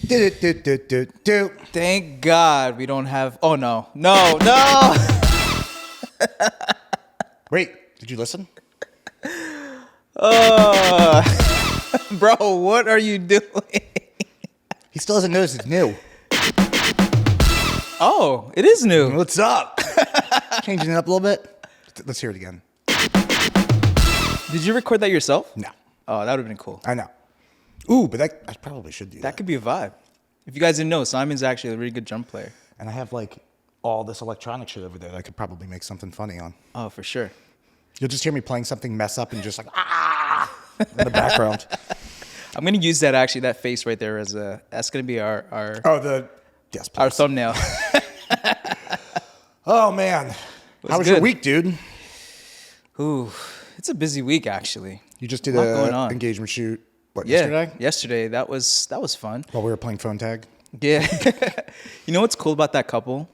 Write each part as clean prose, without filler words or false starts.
Do. Thank God we don't have. Oh no. No. Wait, did you listen? Bro, what are you doing? He still hasn't noticed it's new. Oh, it is new. What's up? Changing it up a little bit. Let's hear it again. Did you record that yourself? No. Oh, that would have been cool. I know. Ooh, but I probably should do that. That could be a vibe. If you guys didn't know, Simon's actually a really good drum player. And I have like all this electronic shit over there that I could probably make something funny on. Oh, for sure. You'll just hear me playing something mess up and just like, in the background. I'm going to use that face right there that's going to be our yes, please. our thumbnail. Oh, man. How was your week, dude? Ooh, it's a busy week, actually. You just did an engagement shoot, yesterday? Yesterday. That was fun. While we were playing phone tag? Yeah. You know what's cool about that couple?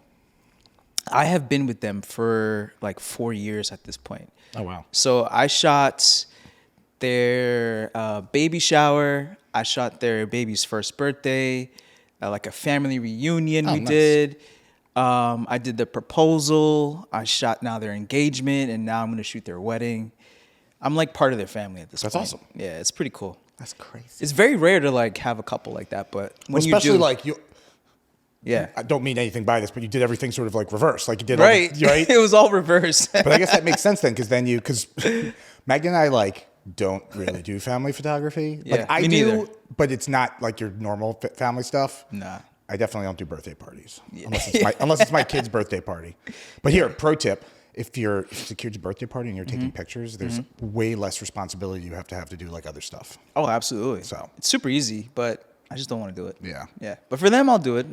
I have been with them for like 4 years at this point. Oh, wow. So I shot their baby shower. I shot their baby's first birthday, like a family reunion we did. I did the proposal. I shot now their engagement, and now I'm going to shoot their wedding. I'm like part of their family at this point. That's awesome. Yeah, it's pretty cool. That's crazy. It's very rare to like have a couple like that, but when you do, especially like you. Yeah. I don't mean anything by this, but you did everything sort of like reverse. Like you did right. Right? It was all reverse. But I guess that makes sense then, because Magda and I like don't really do family photography. Yeah, like I me do, neither. but it's not like your normal family stuff. Nah. I definitely don't do birthday parties unless it's my kid's birthday party. But here, pro tip: if it's a kid's birthday party and you're taking pictures, there's way less responsibility you have to do like other stuff. Oh, absolutely. So it's super easy, but I just don't want to do it. Yeah. Yeah. But for them, I'll do it.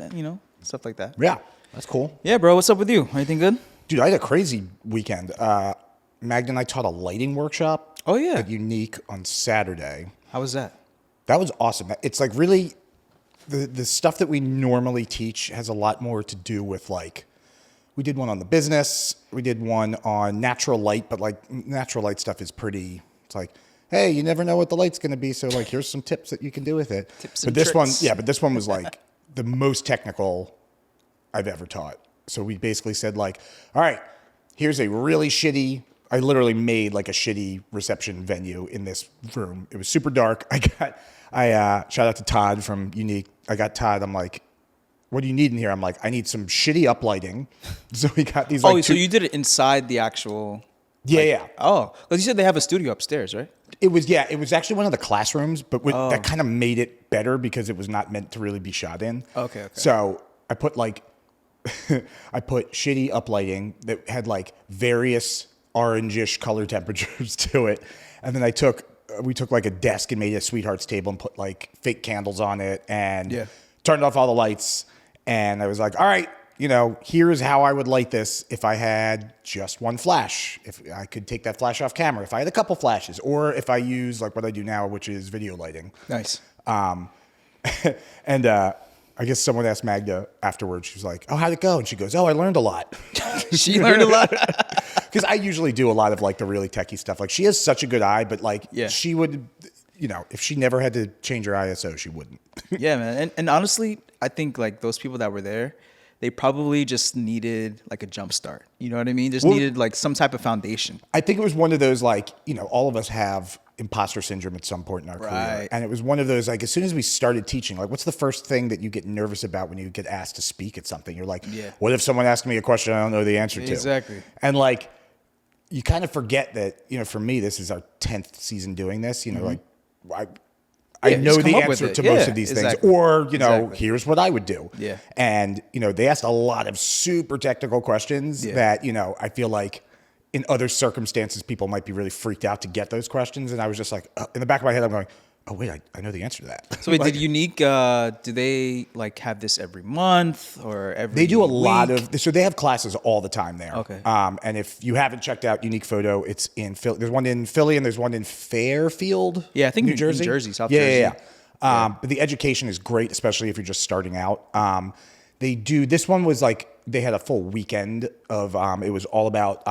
Stuff like that. Yeah, that's cool. Yeah, bro. What's up with you? Anything good? Dude, I had a crazy weekend. Magda and I taught a lighting workshop. Oh yeah. At Unique on Saturday. How was that? That was awesome. It's like really the stuff that we normally teach has a lot more to do with like, we did one on the business, we did one on natural light, but like natural light stuff is pretty, it's like, hey, you never know what the light's going to be. So like, here's some tips that you can do with it. But this one was like the most technical I've ever taught. So we basically said like, all right, here's a really shitty, I literally made like a shitty reception venue in this room. It was super dark. I shout out to Todd from Unique. I got Todd. I'm like, what do you need in here? I'm like, I need some shitty uplighting. So we got these like so you did it inside the actual... Yeah. Oh, because you said they have a studio upstairs, right? It was actually one of the classrooms, but that kind of made it better because it was not meant to really be shot in. Okay. So I put like, I put shitty uplighting that had like various orangish color temperatures to it. And then we took like a desk and made a sweetheart's table and put like fake candles on it and turned off all the lights. And I was like, all right, here's how I would light this if I had just one flash. If I could take that flash off camera, if I had a couple flashes, or if I use like what I do now, which is video lighting. Nice. And I guess someone asked Magda afterwards, she was like, oh, how'd it go? And she goes, oh, I learned a lot. She learned a lot. Because I usually do a lot of like the really techie stuff. Like she has such a good eye, but like she would, if she never had to change her ISO, she wouldn't. Yeah, man. And honestly, I think like those people that were there, they probably just needed like a jump start. You know what I mean? Needed like some type of foundation. I think it was one of those like, all of us have imposter syndrome at some point in our career. And it was one of those, like, as soon as we started teaching, like, what's the first thing that you get nervous about when you get asked to speak at something? You're like, what if someone asks me a question I don't know the answer to? Exactly. And like, you kind of forget that, for me, this is our 10th season doing this, like, I know the answer to most of these things. Or, here's what I would do. Yeah. And, they asked a lot of super technical questions that, I feel like in other circumstances, people might be really freaked out to get those questions. And I was just like, in the back of my head, I'm going, oh, wait, I know the answer to that. So wait, did Unique, do they like have this every month or every They do a week? lot of, so they have classes all the time there. Okay. And if you haven't checked out Unique Photo, it's in Philly. There's one in Philly and there's one in Fairfield. Yeah, I think New Jersey. South Jersey. Yeah. But the education is great, especially if you're just starting out. This one was like, they had a full weekend of, it was all about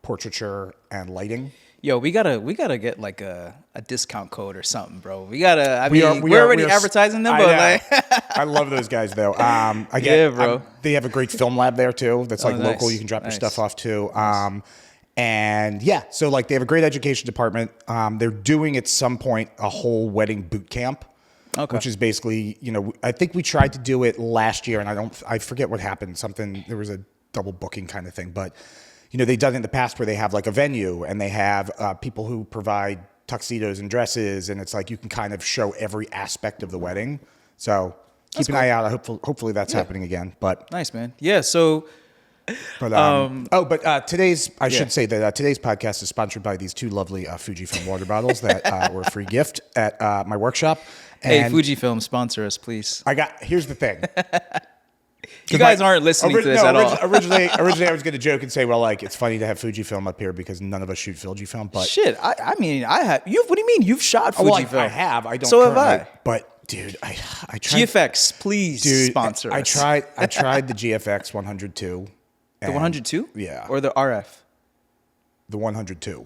portraiture and lighting. Yo, we gotta get like a discount code or something, bro. We're already advertising them, I but know. like, I love those guys though. Yeah, bro. They have a great film lab there too. That's like local. Nice. You can drop your Nice. stuff off to. And yeah, so like they have a great education department. They're doing at some point a whole wedding boot camp. Okay. Which is basically, I think we tried to do it last year, and I forget what happened. There was a double booking kind of thing, but they've done it in the past where they have like a venue and they have people who provide tuxedos and dresses, and it's like you can kind of show every aspect of the wedding. So keep an eye out. Hopefully that's happening again. But nice, man. Yeah. So, today's should say that today's podcast is sponsored by these two lovely Fujifilm water bottles that were a free gift at my workshop. hey, And Fujifilm, sponsor us, please. Here's the thing. You guys aren't listening to this at all. Originally, I was going to joke and say, well, like, it's funny to have Fujifilm up here because none of us shoot Fujifilm. But Shit, I mean, I have. What do you mean? You've shot Fujifilm? well, I have. I don't. So have currently, I. But dude, I tried. GFX, please sponsor us. I tried the GFX 102. The 102? Yeah. Or the RF? The 102.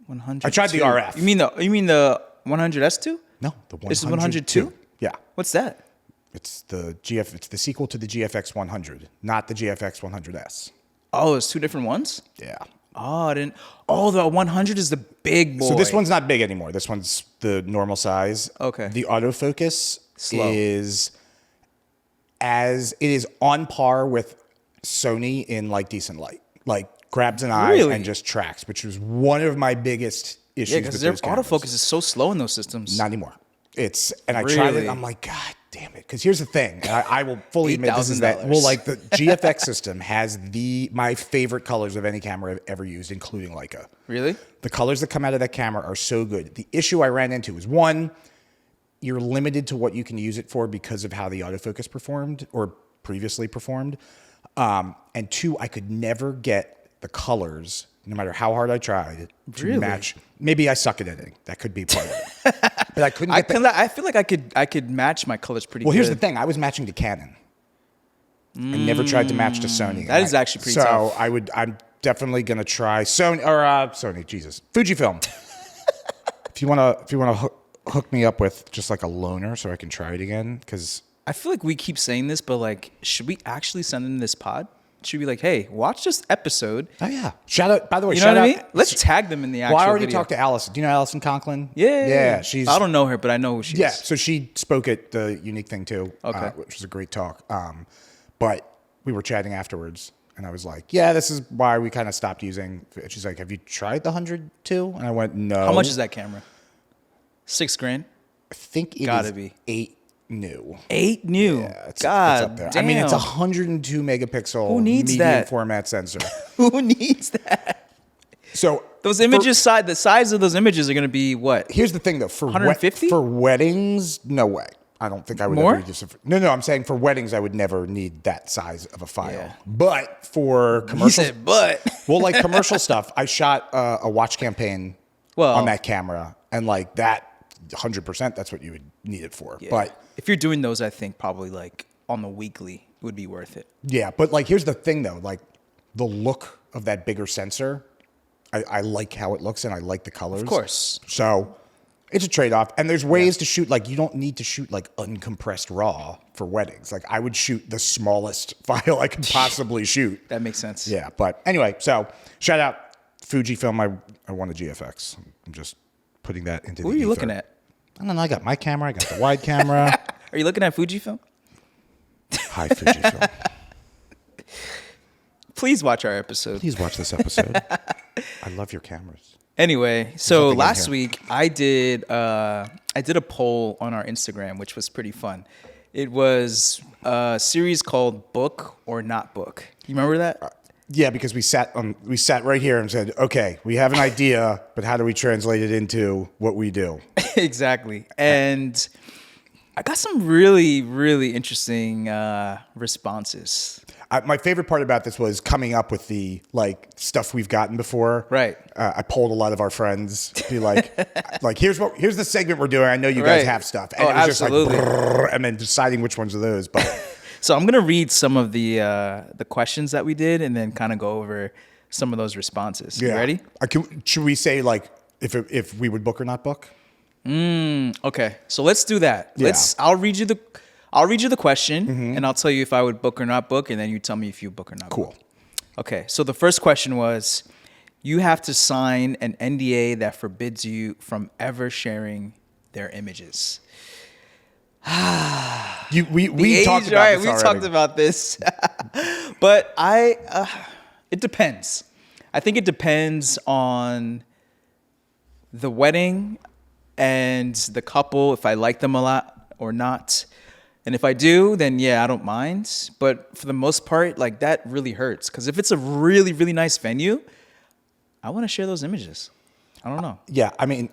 100. I tried the RF. You mean the 100S2? No, the 102. This is 102? Yeah. What's that? It's It's the sequel to the GFX 100, not the GFX 100S. Oh, it's two different ones? Yeah. Oh, I didn't. Oh, the 100 is the big boy. So this one's not big anymore. This one's the normal size. Okay. The autofocus Slow. is on par with Sony in like decent light. Like grabs an eye Really? and just tracks, which was one of my biggest issues. Yeah, because with their those cameras. autofocus is so slow in those systems. Not anymore. I tried it. Really? I'm like, God damn it. Because here's the thing. And I will fully admit this is that. $8,000. Well, like the GFX system has my favorite colors of any camera I've ever used, including Leica. Really? The colors that come out of that camera are so good. The issue I ran into is one, you're limited to what you can use it for because of how the autofocus performed or previously performed. And two, I could never get the colors, no matter how hard I tried, to Really? match. Maybe I suck at editing. That could be part of it. But I couldn't get I feel like I could match my colors pretty Well, good. here's the thing. I was matching to Canon. I never tried to match to Sony. That is actually pretty tough. So I'm definitely gonna try Sony. Jesus, Fujifilm. if you wanna hook me up with just like a loaner so I can try it again, because I feel like we keep saying this, but like, should we actually send in this pod? Should we be like, hey, watch this episode? oh yeah, shout out. By the way, You know shout what I out. mean? Let's tag them in the actual Well, I already video. talked to Allison. Do you know Allison Conklin? Yeah. She's. I don't know her, but I know who she Yeah, is. so she spoke at the Unique Thing too, Okay. which was a great talk. But we were chatting afterwards, and I was like, "Yeah, this is why we kind of stopped using." She's like, "Have you tried the 102?" And I went, "No." How much is that camera? $6,000. I think it Gotta is be 8 new. 8 new. Yeah, it's God up there. damn. I mean, it's a 102 megapixel Who needs medium that? format sensor. Who needs that? So Those images, the size of those images are going to be what? here's the thing, though. For 150? for weddings, no way. I don't think I would More? ever use it. No, I'm saying for weddings, I would never need that size of a file. Yeah. But for He commercial, said, but. well, like commercial stuff, I shot a watch campaign Well- on that camera, and like that, 100%, that's what you would need it for. Yeah. But if you're doing those, I think probably like on the weekly would be worth it. yeah, but like here's the thing though, like the look of that bigger sensor, I like how it looks and I like the colors. Of course. So it's a trade-off. And there's ways to shoot, like you don't need to shoot like uncompressed RAW for weddings. Like I would shoot the smallest file I could possibly shoot. That makes sense. Yeah, but anyway, so shout out Fujifilm. I want a GFX. I'm just putting that into Who the are you ether. looking at? I don't know. I got my camera. I got the wide camera. Are you looking at Fujifilm? Hi, Fujifilm. Please watch our episode. Please watch this episode. I love your cameras. Anyway, so nothing in last here. week I did a poll on our Instagram, which was pretty fun. It was a series called Book or Not Book. You remember that? Yeah, because we sat right here and said, okay, we have an idea, but how do we translate it into what we do? Exactly. And I got some really, really interesting responses. My favorite part about this was coming up with the like stuff we've gotten before. Right. I polled a lot of our friends to be like, here's the segment we're doing. I know you guys Right. have stuff, and Oh, it was absolutely. just like, brrr, and then deciding which ones of those. But So I'm gonna read some of the questions that we did, and then kind of go over some of those responses. You ready? Should we say like if we would book or not book? Okay, so let's do that. Yeah. I'll read you the question, and I'll tell you if I would book or not book, and then you tell me if you book or not. Cool. Book. Okay, so the first question was, you have to sign an NDA that forbids you from ever sharing their images. We talked about right? this We already. talked about this, but it depends. I think it depends on the wedding and the couple, if I like them a lot or not. And if I do, then yeah, I don't mind. But for the most part, like that really hurts. Because if it's a really, really nice venue, I want to share those images. I don't know. Yeah, I mean,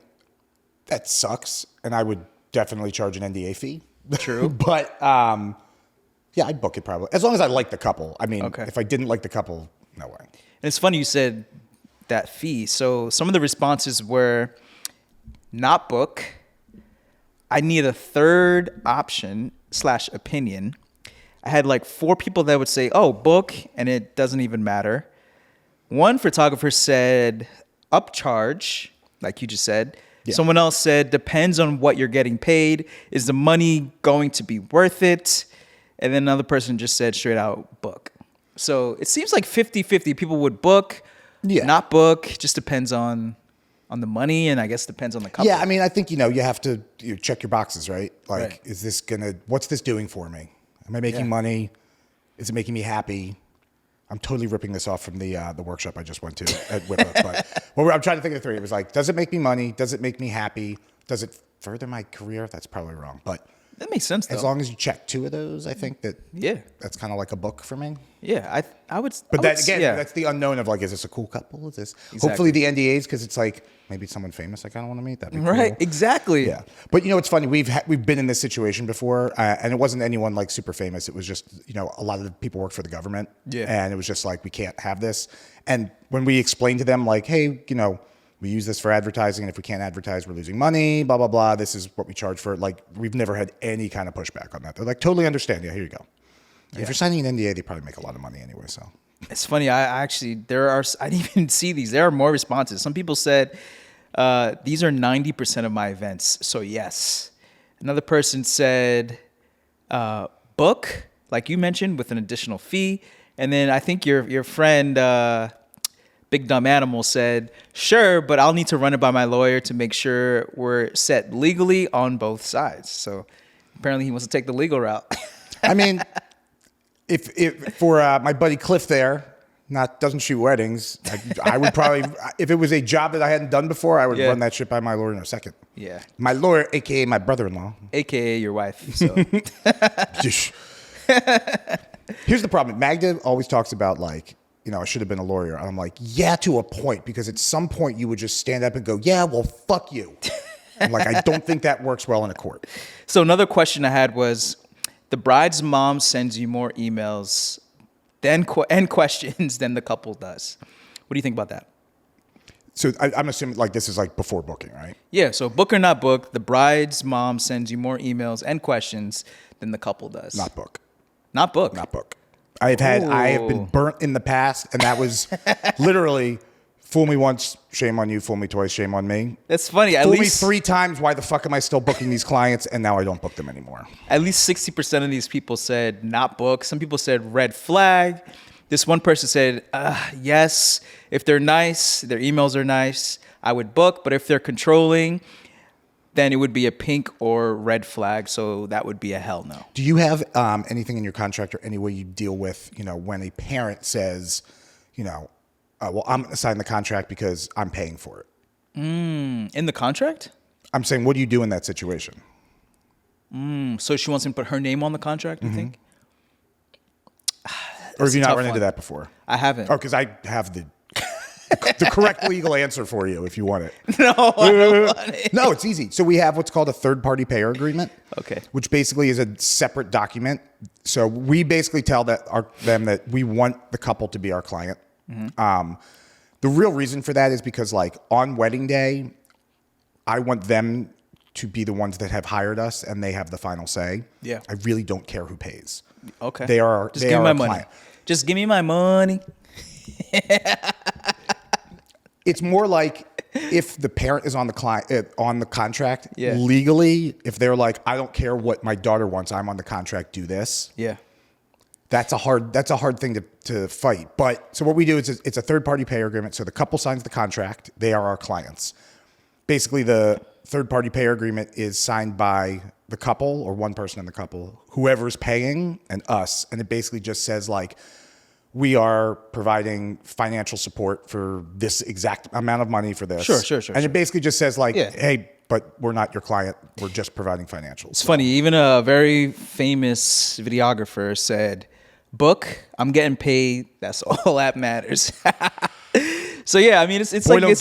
that sucks, and I would definitely charge an NDA fee. True. But yeah, I'd book it probably as long as I like the couple. I mean, Okay. if I didn't like the couple, no way. And it's funny you said that fee. So some of the responses were not book. I need a third option / opinion. I had like 4 people that would say, oh, book, and it doesn't even matter. One photographer said upcharge, like you just said. Yeah. Someone else said depends on what you're getting paid. Is the money going to be worth it? And then another person just said straight out book. So it seems like 50-50. People would book, not book. Just depends on the money, and I guess depends on the couple. Yeah, I mean, I think, you have to check your boxes, right? Like, what's this doing for me? Am I making money? Is it making me happy? I'm totally ripping this off from the workshop I just went to at Whipper. But I'm trying to think of the 3. It was like, does it make me money? Does it make me happy? Does it further my career? That's probably wrong. But that makes sense, though. as long as you check 2 of those, I think that's kind of like a book for me. Yeah, I would. But I would, that's the unknown of like, is this a cool couple? Is this hopefully the NDAs, because it's like maybe someone famous I kind of want to meet. That'd be cool. Right, exactly. Yeah, but it's funny. We've been in this situation before, and it wasn't anyone like super famous. It was just a lot of the people worked for the government. Yeah, and it was just like, we can't have this. And when we explained to them like, hey, we use this for advertising, and if we can't advertise, we're losing money, blah, blah, blah. This is what we charge for it. Like, we've never had any kind of pushback on that. They're like, totally understand. Yeah, here you go. And if you're signing an NDA, they probably make a lot of money anyway, so. It's funny. I didn't even see these. There are more responses. Some people said, these are 90% of my events, so yes. Another person said, book, like you mentioned, with an additional fee. And then I think your friend, Big Dumb Animal, said, sure, but I'll need to run it by my lawyer to make sure we're set legally on both sides. So apparently he wants to take the legal route. I mean, if for my buddy Cliff there, doesn't shoot weddings, I would probably, if it was a job that I hadn't done before, I would run that shit by my lawyer in a second. Yeah. My lawyer, AKA my brother-in-law. AKA your wife. So. Here's the problem. Magda always talks about like, I should have been a lawyer. And I'm like, yeah, to a point, because at some point you would just stand up and go, yeah, well, fuck you. I'm like, I don't think that works well in a court. So another question I had was, the bride's mom sends you more emails and questions than the couple does. What do you think about that? So I'm assuming like this is like before booking, right? Yeah, so book or not book, the bride's mom sends you more emails and questions than the couple does. Not book. Not book. Not book. I have been burnt in the past, and that was literally, fool me once, shame on you. Fool me twice, shame on me. That's funny. Fool me 3 times, why the fuck am I still booking these clients? And now I don't book them anymore. At least 60% of these people said not book. Some people said red flag. This one person said, yes, if they're nice, their emails are nice, I would book. But if they're controlling, then it would be a pink or red flag. So that would be a hell no. Do you have anything in your contract or any way you deal with, when a parent says, well, I'm going to sign the contract because I'm paying for it? In the contract? I'm saying, what do you do in that situation? So she wants him to put her name on the contract, you think? Or have you a not tough run into one. that before? I haven't. Oh, because I have the correct legal answer for you if you want it. No, I don't want it. No, it's easy. So we have what's called a third-party payer agreement. Okay. Which basically is a separate document. So we basically tell them that we want the couple to be our client. Mm-hmm. The real reason for that is because, like, on wedding day, I want them to be the ones that have hired us, and they have the final say. Yeah. I really don't care who pays. Okay. They are. Just give me my money. Just give me my money. It's more like if the parent is on the client on the contract Yeah. legally. If they're like, I don't care what my daughter wants, I'm on the contract. Do this. Yeah. That's a hard thing to fight. But so what we do is it's a third party payer agreement. So the couple signs the contract. They are our clients. Basically, the third party payer agreement is signed by the couple or one person in the couple, whoever's paying, and us. And it basically just says like, we are providing financial support for this exact amount of money for this. Sure. And it basically just says like, Yeah. hey, but we're not your client. We're just providing financials. It's funny. Even a very famous videographer said, "Book, I'm getting paid. That's all that matters." So yeah, I mean, it's Boy, like don't it's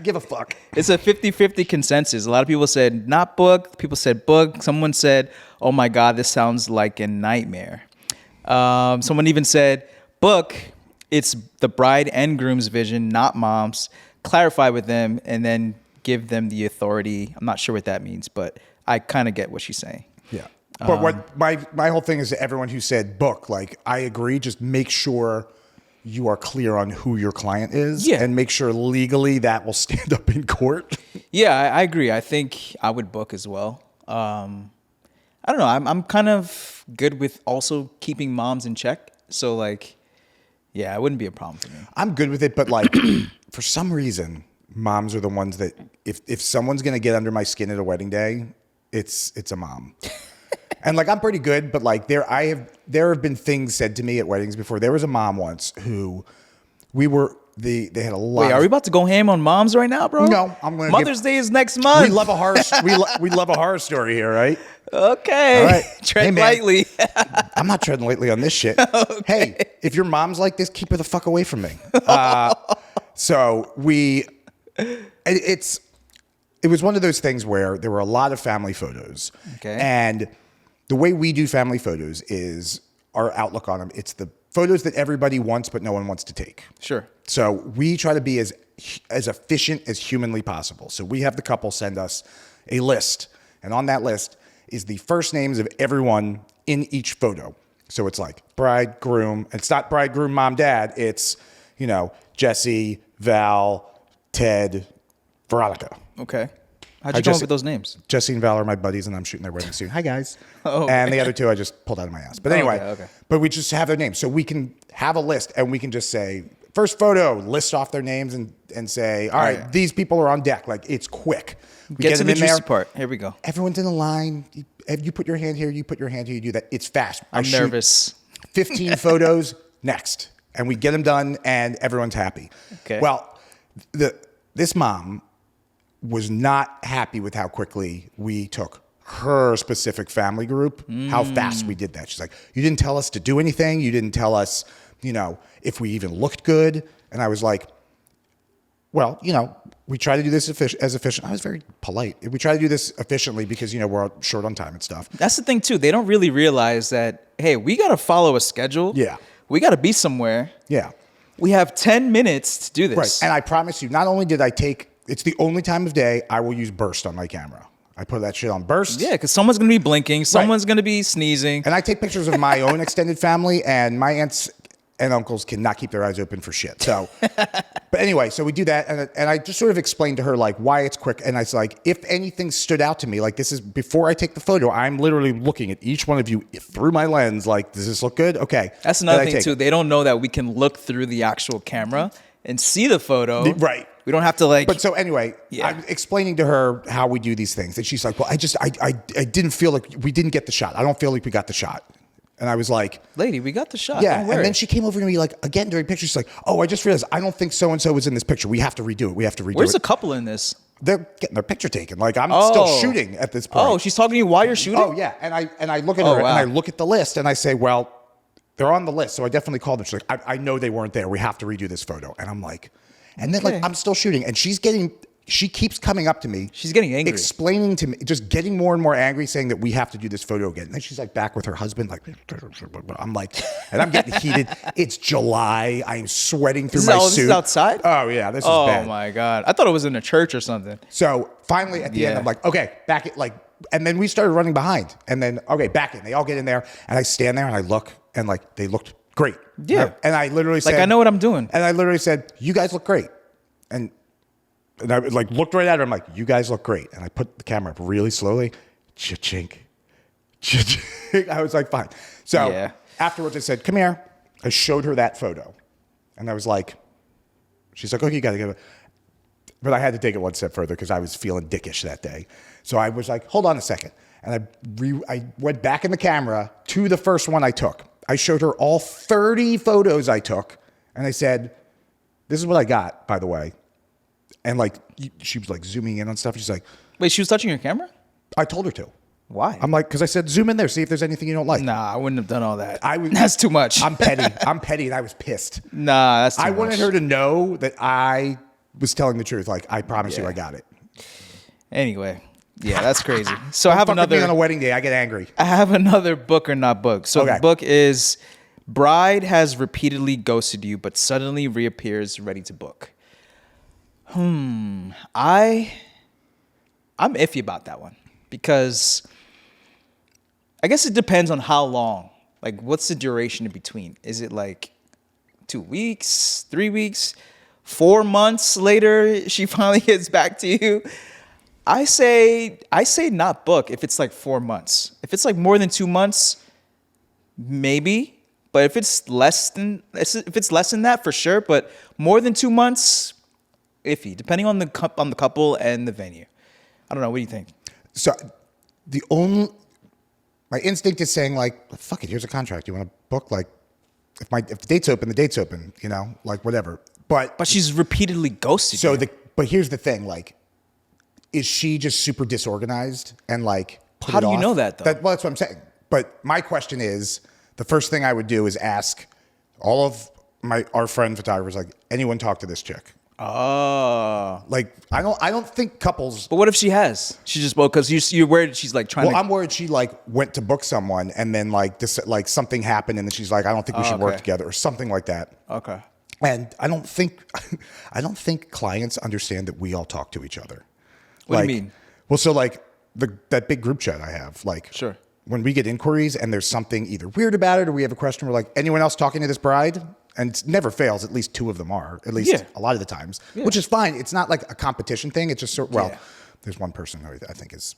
give a fuck. It's a 50-50 consensus. A lot of people said not book. People said book. Someone said, "Oh my God, this sounds like a nightmare." Someone even said, "Book. It's the bride and groom's vision, not mom's. Clarify with them and then give them the authority." I'm not sure what that means, but I kind of get what she's saying. Yeah. But what my whole thing is to everyone who said book, like I agree, just make sure you are clear on who your client is, Yeah. and make sure legally that will stand up in court. Yeah, I agree. I think I would book as well. I don't know. I'm kind of good with also keeping moms in check. So like, yeah, it wouldn't be a problem for me. I'm good with it, but like for some reason, moms are the ones that if someone's gonna get under my skin at a wedding day, it's a mom. And like I'm pretty good, but like there have been things said to me at weddings before. There was a mom once who they had a lot. Wait, are we about to go ham on moms right now, bro? No, I'm gonna Mother's Day is next month. We love a horror. we love a horror story here, right? Okay. All right. Tread Hey, man. lightly. I'm not treading lightly on this shit. Okay. Hey, if your mom's like this, keep her the fuck away from me. So it was one of those things where there were a lot of family photos. Okay. And the way we do family photos is our outlook on them. It's the photos that everybody wants, but no one wants to take. Sure. So we try to be as efficient as humanly possible. So we have the couple send us a list. And on that list is the first names of everyone in each photo. So it's like bride, groom. It's not bride, groom, mom, dad. It's, Jesse, Val, Ted, Veronica. Okay. How'd you come up with those names? Jesse and Val are my buddies, and I'm shooting their wedding soon. Hi, guys. Oh, okay. And the other two I just pulled out of my ass. But anyway, Okay. But we just have their names. So we can have a list, and we can just say, first photo, list off their names and say, all right, right. These people are on deck. Like, it's quick. We Get to them the in juicy there. part. Here we go. Everyone's in a line. You put your hand here, you put your hand here, you do that. It's fast. I'm nervous. 15 photos, next. And we get them done, and everyone's happy. Okay. Well, this mom was not happy with how quickly we took her specific family group, how fast we did that. She's like, you didn't tell us to do anything. You didn't tell us, if we even looked good. And I was like, well, we try to do this as efficient. I was very polite. We try to do this efficiently because, we're short on time and stuff. That's the thing too. They don't really realize that, hey, we got to follow a schedule. Yeah. We got to be somewhere. Yeah. We have 10 minutes to do this. Right. And I promise you, not only did I it's the only time of day I will use burst on my camera. I put that shit on burst. Yeah, because someone's going to be blinking. Someone's going to be sneezing. And I take pictures of my own extended family, and my aunts and uncles cannot keep their eyes open for shit. So, but anyway, so we do that. And I just sort of explained to her, like, why it's quick. And I was like, if anything stood out to me, like, this is before I take the photo, I'm literally looking at each one of you through my lens. Like, does this look good? Okay. That's another thing, too. They don't know that we can look through the actual camera and see the photo. Right. We don't have to But so anyway, Yeah. I'm explaining to her how we do these things. And she's like, well, I didn't feel like we didn't get the shot. I don't feel like we got the shot. And I was like, lady, we got the shot. yeah. Don't worry. And then she came over to me like, again, during pictures, she's like, oh, I just realized I don't think so-and-so was in this picture. We have to redo it. We have to redo Where's it. the couple in this? They're getting their picture taken. Like, I'm still shooting at this point. Oh, she's talking to you while you're shooting? Oh, yeah. And I look at her and wow. I look at the list and I say, well, they're on the list. So I definitely called them. She's like, I know they weren't there. We have to redo this photo. And I'm like, and then like, I'm still shooting. And she keeps coming up to me. She's getting angry. Explaining to me, just getting more and more angry, saying that we have to do this photo again. And then she's like back with her husband. Like, I'm like, and I'm getting heated. It's July. I'm sweating through my suit. This is outside? Oh, yeah. This is Oh, bad. my God. I thought it was in a church or something. So finally at the end, I'm like, okay, back it. Like, and then we started running behind. And then, okay, back in. They all get in there. And I stand there and I look and like, they looked great. Yeah. And I literally said, Like, I know what I'm doing. And I literally said, you guys look great. And And I like looked right at her. I'm like, you guys look great. And I put the camera up really slowly. Cha-chink. Cha-chink. I was like, fine. So afterwards I said, come here. I showed her that photo. And I was like, she's like, okay, you got to give it. But I had to take it one step further because I was feeling dickish that day. So I was like, hold on a second. And I went back in the camera to the first one I took. I showed her all 30 photos I took. And I said, this is what I got, by the way. And like, she was like zooming in on stuff. She's like, wait, she was touching your camera? I told her to. Why? I'm like, because I said, zoom in there, see if there's anything you don't like. Nah, I wouldn't have done all that. That's too much. I'm petty. I'm petty, and I was pissed. Nah, that's too much. I wanted her to know that I was telling the truth. Like, I promise you I got it. Anyway, yeah, that's crazy. So I have another. On a wedding day, I get angry. I have another book or not book. So the book is Bride Has Repeatedly Ghosted You, but Suddenly Reappears Ready to Book. I'm iffy about that one because I guess it depends on how long. Like, what's the duration in between? Is it like 2 weeks, 3 weeks, 4 months later she finally gets back to you? I say not book if it's like 4 months. If it's like more than 2 months, maybe. But if it's less than that, for sure. But more than 2 months, iffy. Depending on the couple and the venue. I don't know. What do you think? So my instinct is saying like, fuck it. Here's a contract. You want to book? Like, if the date's open, the date's open. You know, like whatever. But she's repeatedly ghosted you. But here's the thing. Like, is she just super disorganized and like? How do you know that though? Well, that's what I'm saying. But my question is, the first thing I would do is ask all of our friend photographers, like, anyone talk to this chick? Oh, like I don't think couples. But what if she has? She just spoke because you're worried she's like trying. Well, I'm worried she like went to book someone and then like something happened and then she's like, I don't think we should work together or something like that. Okay. And I don't think clients understand that we all talk to each other. What do you mean? Well, so like that big group chat I have, like, sure. When we get inquiries and there's something either weird about it or we have a question, we're like, anyone else talking to this bride? And it never fails. At least 2 of them are, at least a lot of the times, which is fine. It's not like a competition thing. It's just there's one person who I think is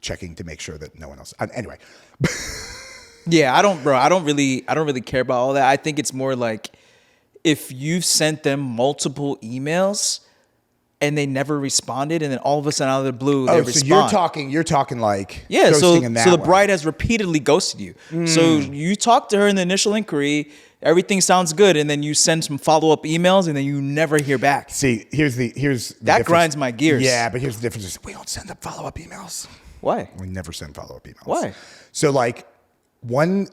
checking to make sure that no one else. Anyway. Yeah, I don't really care about all that. I think it's more like if you've sent them multiple emails and they never responded, and then all of a sudden out of the blue they respond. So you're talking like ghosting in that so the way. bride has repeatedly ghosted you. So you talk to her in the initial inquiry, everything sounds good, and then you send some follow-up emails, and then you never hear back. See, here's the that difference. grinds my gears. Yeah, but here's the difference: is we don't send up follow-up emails. Why? We never send follow-up emails. Why? So like one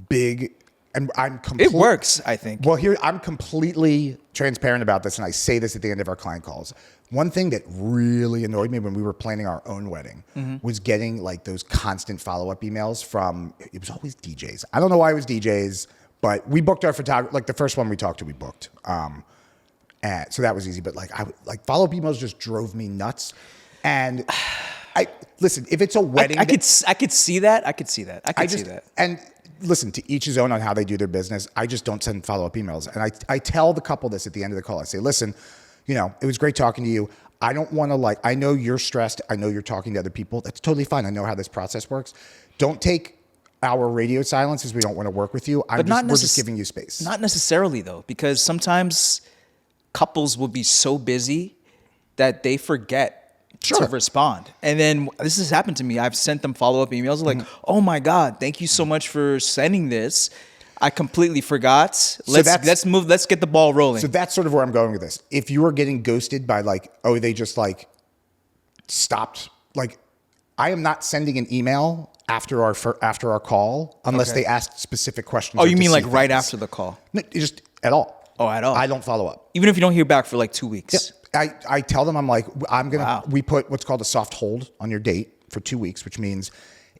big. And it works, I think. Well, I'm completely transparent about this, and I say this at the end of our client calls. One thing that really annoyed me when we were planning our own wedding was getting like those constant follow-up emails from, it was always DJs. I don't know why it was DJs, but we booked our photographer, like the first one we talked to, we booked. And so that was easy, but like follow-up emails just drove me nuts. And listen, if it's a wedding. I could see that. I could see that. And listen, to each his own on how they do their business. I just don't send follow-up emails. And I tell the couple this at the end of the call. I say, listen, it was great talking to you. I don't want to I know you're stressed. I know you're talking to other people. That's totally fine. I know how this process works. Don't take our radio silence as we don't want to work with you. We're just giving you space. Not necessarily though, because sometimes couples will be so busy that they forget to respond. And then this has happened to me. I've sent them follow-up emails like, oh my God, thank you so much for sending this. I completely forgot. Let's move. Let's get the ball rolling. So that's sort of where I'm going with this. If you are getting ghosted by they just stopped. I am not sending an email after our call unless they ask specific questions. Oh, you mean like right after the call? No, just at all. Oh, at all. I don't follow up. Even if you don't hear back for like 2 weeks. Yep. I tell them, we put what's called a soft hold on your date for 2 weeks, which means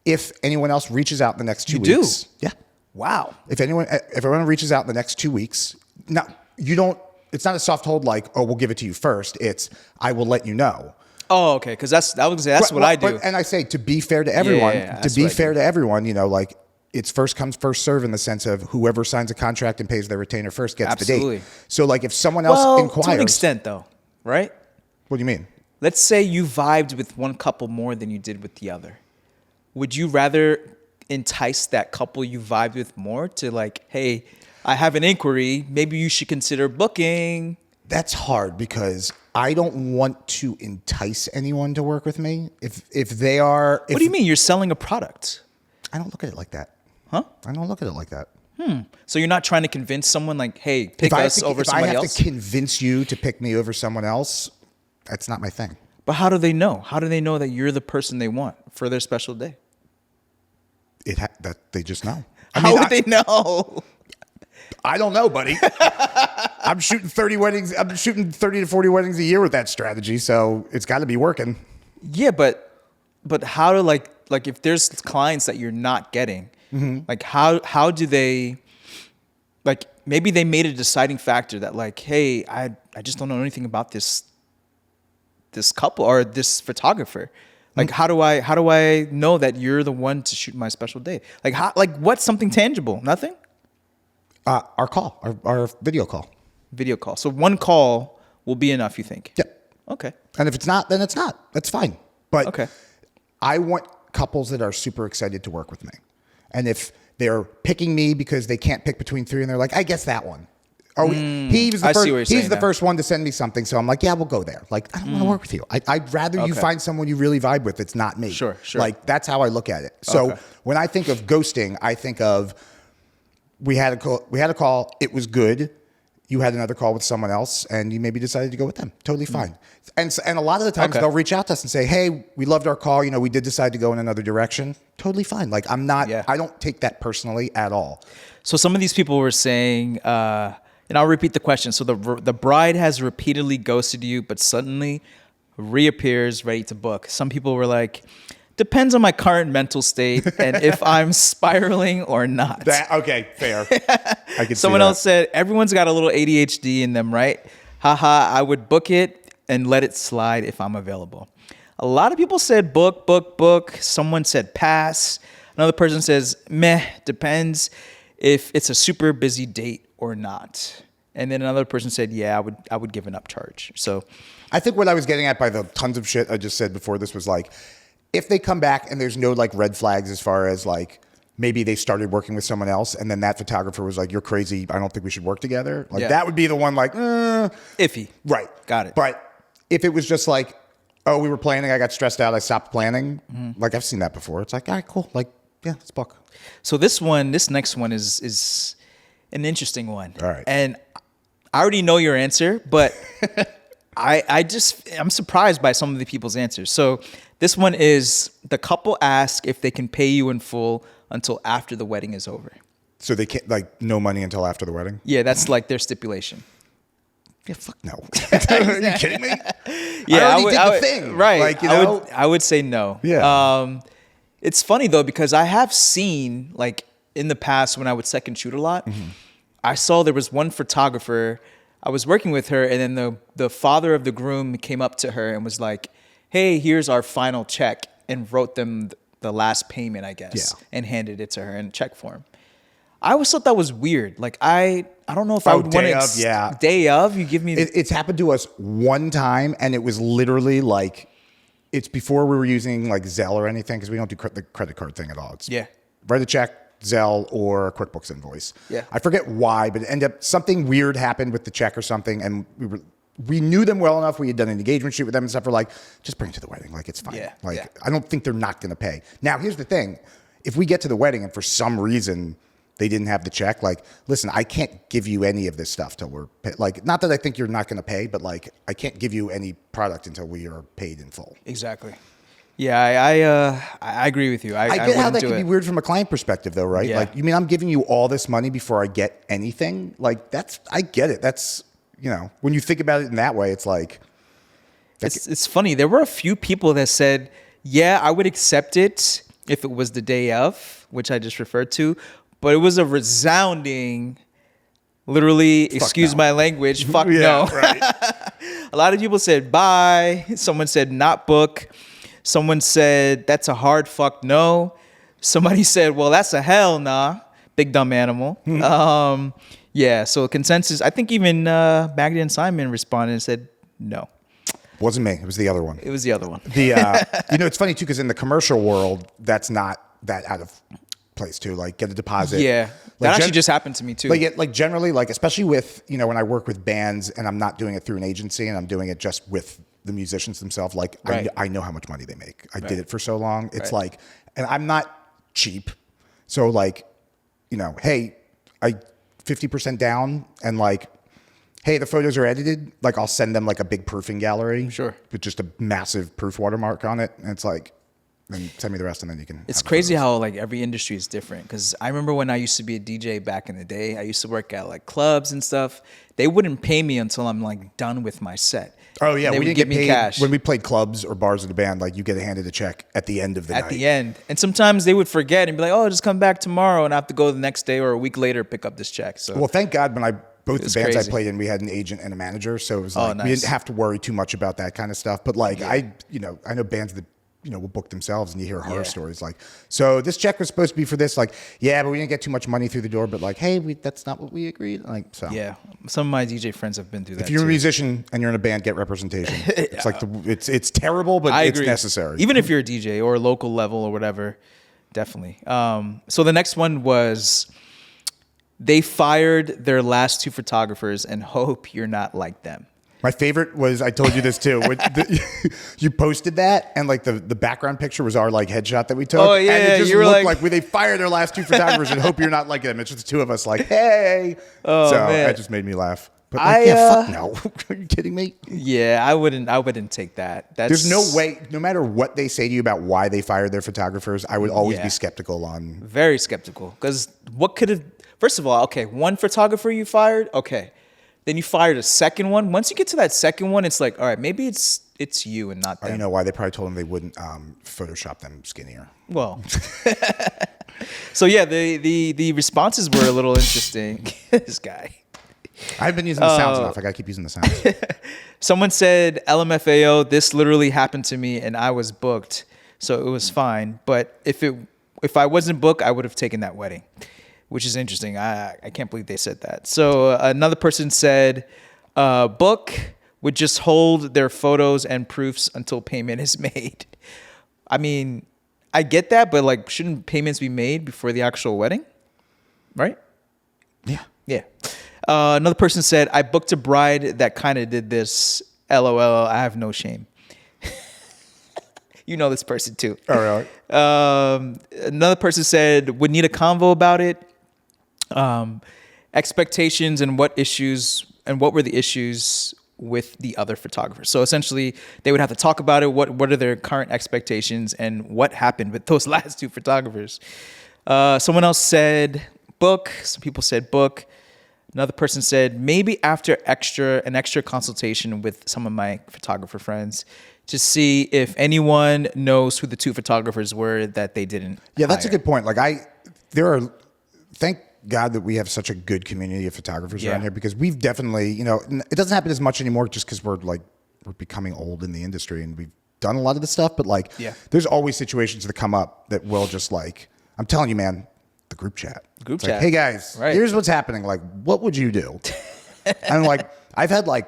if anyone else reaches out in the next 2 weeks. Yeah. Wow. If everyone reaches out in the next 2 weeks, it's not a soft hold like, oh, we'll give it to you first. It's, I will let you know. Oh, okay. Cause that's what I do. And I say, to be fair to everyone, it's first comes, first serve in the sense of whoever signs a contract and pays their retainer first gets the date. So if someone else inquires. To an extent though. Right? What do you mean? Let's say you vibed with one couple more than you did with the other. Would you rather entice that couple you vibed with more to like, hey, I have an inquiry, maybe you should consider booking? That's hard because I don't want to entice anyone to work with me. If they are... What do you mean? You're selling a product. I don't look at it like that. Huh? I don't look at it like that. So you're not trying to convince someone like, hey, pick us over somebody else? If I have to convince you to pick me over someone else, that's not my thing. But how do they know? How do they know that you're the person they want for their special day? That they just know. How would they know? I don't know, buddy. I'm shooting 30 weddings. I'm shooting 30 to 40 weddings a year with that strategy, so it's got to be working. Yeah, but how to like if there's clients that you're not getting, like how do they, like maybe they made a deciding factor that like, hey, I just don't know anything about this couple or this photographer. Like how do I know that you're the one to shoot my special day? Like what's something tangible? Nothing? Our call, our video call. Video call. So one call will be enough, you think? Yep. Okay. And if it's not, then it's not. That's fine. But okay. I want couples that are super excited to work with me. And if they're picking me because they can't pick between three and they're like, I guess that one. Or he was the first one to send me something. So I'm like, yeah, we'll go there. Like, I don't want to work with you. I'd rather you find someone you really vibe with. It's not me. Sure. Like, that's how I look at it. So when I think of ghosting, I think of we had a call. It was good. You had another call with someone else, and you maybe decided to go with them. Totally fine. And a lot of the times they'll reach out to us and say, "Hey, we loved our call. You know, we did decide to go in another direction." Totally fine. Like I'm not. Yeah. I don't take that personally at all. So some of these people were saying, and I'll repeat the question. So the bride has repeatedly ghosted you, but suddenly reappears ready to book. Some people were like, depends on my current mental state and if I'm spiraling or not. Okay, fair. I can Someone see that. else said, everyone's got a little ADHD in them, right? Haha, I would book it and let it slide if I'm available. A lot of people said book. Someone said pass. Another person says, meh, depends if it's a super busy date or not. And then another person said, yeah, I would give an upcharge. So I think what I was getting at by the tons of shit I just said before this was like, if they come back and there's no like red flags as far as like maybe they started working with someone else and then that photographer was like, you're crazy, I don't think we should work together. Like that would be the one like, iffy. Right. Got it. But if it was just like, oh, we were planning, I got stressed out, I stopped planning. Like I've seen that before. It's like, all right, cool. Like, yeah, let's book. So this next one is an interesting one. All right. And I already know your answer, but I'm surprised by some of the people's answers. So this one is the couple ask if they can pay you in full until after the wedding is over. So they can't like no money until after the wedding? Yeah, that's like their stipulation. Yeah, fuck no. Are you kidding me? Yeah, I already did the thing. Right. Like, you know? I would say no. Yeah. It's funny though, because I have seen like in the past when I would second shoot a lot, I saw there was one photographer, I was working with her, and then the father of the groom came up to her and was like, hey, here's our final check, and wrote them the last payment, I guess, and handed it to her in check form. I always thought that was weird. Like, I don't know if I would want to... Day of, you give me... It's happened to us one time, and it was literally like... It's before we were using like Zelle or anything, because we don't do the credit card thing at all. It's write a check, Zelle, or a QuickBooks invoice. Yeah. I forget why, but it ended up... Something weird happened with the check or something, and we knew them well enough. We had done an engagement shoot with them and stuff. We're like, just bring it to the wedding. Like, it's fine. Yeah. I don't think they're not going to pay. Now, here's the thing. If we get to the wedding and for some reason they didn't have the check, like, listen, I can't give you any of this stuff till we're paid. Like, not that I think you're not going to pay, but like, I can't give you any product until we are paid in full. Exactly. Yeah, I agree with you. I get how that can be weird from a client perspective, though, right? Yeah. Like, you mean I'm giving you all this money before I get anything? Like, I get it. That's, you know, when you think about it in that way, it's like... It's funny. There were a few people that said, yeah, I would accept it if it was the day of, which I just referred to, but it was a resounding, literally, excuse my language, fuck no. Right. A lot of people said bye. Someone said not book. Someone said that's a hard fuck no. Somebody said, well, that's a hell nah. Big dumb animal. Yeah, so consensus. I think even Magda and Simon responded and said no. Wasn't me. It was the other one. It was the other one. It's funny too because in the commercial world, that's not that out of place too. Like get a deposit. Yeah, that actually just happened to me too. Like generally, like especially with when I work with bands and I'm not doing it through an agency and I'm doing it just with the musicians themselves. Like Right. I know how much money they make. I did it for so long. It's Right. like, and I'm not cheap, so like, hey, I 50% down and like. Hey, the photos are edited. Like, I'll send them like a big proofing gallery. Sure. With just a massive proof watermark on it. And it's like, then send me the rest and then you can. It's crazy how like every industry is different. Because I remember when I used to be a DJ back in the day, I used to work at like clubs and stuff. They wouldn't pay me until I'm like done with my set. Oh, yeah. And they We would didn't give get paid me cash. when we played clubs or bars in the band. Like, you get handed a check at the end of the night. At the end. And sometimes they would forget and be like, oh, just come back tomorrow. And I have to go the next day or a week later pick up this check. So Well, thank God both the bands crazy. I played in, we had an agent and a manager. So it was like, nice. we didn't have to worry too much about that kind of stuff. But like, I know bands that, will book themselves and you hear horror stories like, so this check was supposed to be for this. Like, yeah, but we didn't get too much money through the door. But like, hey, that's not what we agreed. Like, so. yeah, some of my DJ friends have been through that If you're too. a musician and you're in a band, get representation. It's like it's terrible, but I it's agree. necessary. Even if you're a DJ or a local level or whatever, definitely. So the next one was they fired their last 2 photographers and hope you're not like them. My favorite was, I told you this too. You posted that, and like the background picture was our like headshot that we took. Oh, yeah, and it just you were looked like- like they fired their last 2 photographers and hope you're not like them. It's just the 2 of us like, hey. Oh, so man. that just made me laugh. But like, fuck no. Are you kidding me? Yeah, I wouldn't take that. There's no way, no matter what they say to you about why they fired their photographers, I would always Yeah. be skeptical on. Very skeptical. Because what could have, first of all, okay, 1 photographer you fired, okay. Then you fired a second one. Once you get to that second one, it's like, all right, maybe it's you and not them. You know why? They probably told them they wouldn't Photoshop them skinnier. Well, so yeah, the responses were a little interesting. This guy. I've been using the sounds enough. I gotta keep using the sounds. Someone said, LMFAO, this literally happened to me and I was booked, so it was fine. But if I wasn't booked, I would have taken that wedding, which is interesting. I can't believe they said that. So another person said, book would just hold their photos and proofs until payment is made. I mean, I get that, but like, shouldn't payments be made before the actual wedding? Right? Yeah. Yeah. Another person said, I booked a bride that kind of did this. LOL, I have no shame. You know this person too. All right. Another person said, would need a convo about it. Expectations and what were the issues with the other photographers. So essentially they would have to talk about it. What are their current expectations and what happened with those last 2 photographers? Someone else said book. Some people said book. Another person said maybe after an extra consultation with some of my photographer friends to see if anyone knows who the 2 photographers were that they didn't. Yeah, that's a hire. good point. Like thank God that we have such a good community of photographers around here because we've definitely, it doesn't happen as much anymore just because we're becoming old in the industry and we've done a lot of this stuff. But like, there's always situations that come up that will just like, I'm telling you, man, the group chat. Group It's chat. like, hey guys, Right. here's what's happening. Like, what would you do? And like, I've had like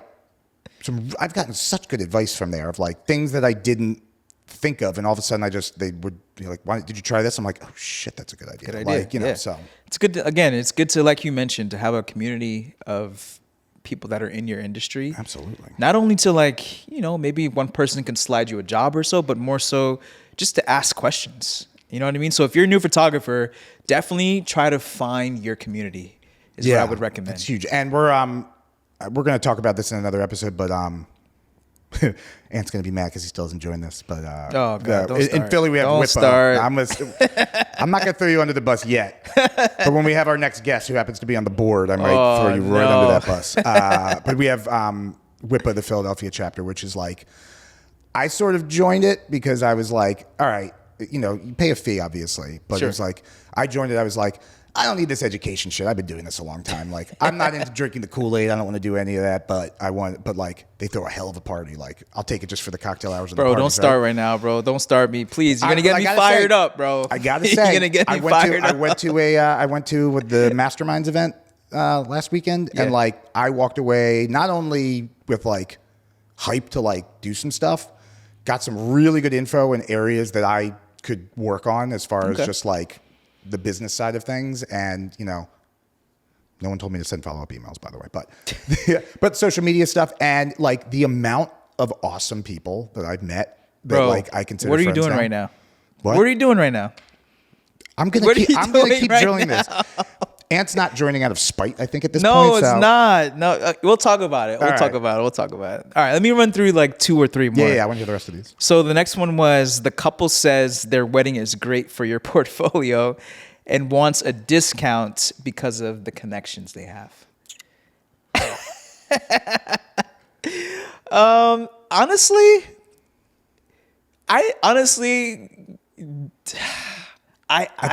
I've gotten such good advice from there of like things that I didn't think of, and all of a sudden they would be like, "Why did you try this?" I'm like, "Oh shit, that's a good idea." Good idea. Like, Yeah. so it's good. It's good to, like you mentioned, to have a community of people that are in your industry. Absolutely. Not only to like, maybe one person can slide you a job or so, but more so just to ask questions. You know what I mean? So if you're a new photographer, definitely try to find your community is what I would recommend. It's huge. And we're going to talk about this in another episode, but Ant's going to be mad because he still isn't enjoying this. But Oh, God, don't in start. Philly, we have Don't Whippo. start. I'm not going to throw you under the bus yet. But when we have our next guest who happens to be on the board, I might throw you right no. under that bus. But we have Whippo, the Philadelphia chapter, which is like, I sort of joined it because I was like, all right, you pay a fee, obviously. But Sure. it was like, I joined it, I was like, I don't need this education shit. I've been doing this a long time. Like, I'm not into drinking the Kool-Aid. I don't want to do any of that. But like, they throw a hell of a party. Like, I'll take it just for the cocktail hours. And Bro, the parties, don't start right now, bro. Don't start me, please. You're gonna get I me gotta fired say- up, bro. I gotta say, You're gonna get me fired up. I went to the Masterminds event last weekend, Yeah. and like, I walked away not only with like hyped to like do some stuff. Got some really good info in areas that I could work on as far as just like the business side of things. And, you know, no one told me to send follow-up emails, by the way, but social media stuff and like the amount of awesome people that I've met that like I consider what are you friends doing now. right now? What? What are you doing right now? I'm gonna keep drilling this. Ant's not joining out of spite, I think, at this point. No, it's not. No, we'll talk about it. We'll talk right. about it. All right, let me run through like 2 or 3 more. Yeah, I want to hear the rest of these. So the next one was the couple says their wedding is great for your portfolio and wants a discount because of the connections they have. Honestly, I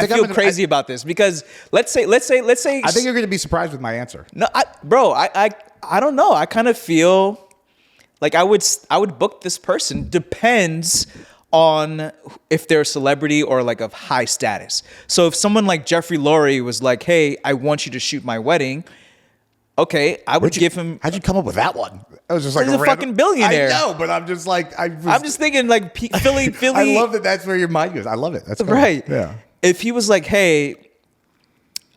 feel crazy about this because let's say I think you're going to be surprised with my answer. no, I don't know. I kind of feel like I would book this person. Depends on if they're a celebrity or like of high status. So if someone like Jeffrey Lurie was like, "Hey, I want you to shoot my wedding," okay, I would give him. How'd you come up with that one? I was just like He's a fucking billionaire. I know, but I'm just like I'm just thinking like Philly. I love that. That's where your mind goes. I love it. That's cool. Right. Yeah. If he was like, "Hey,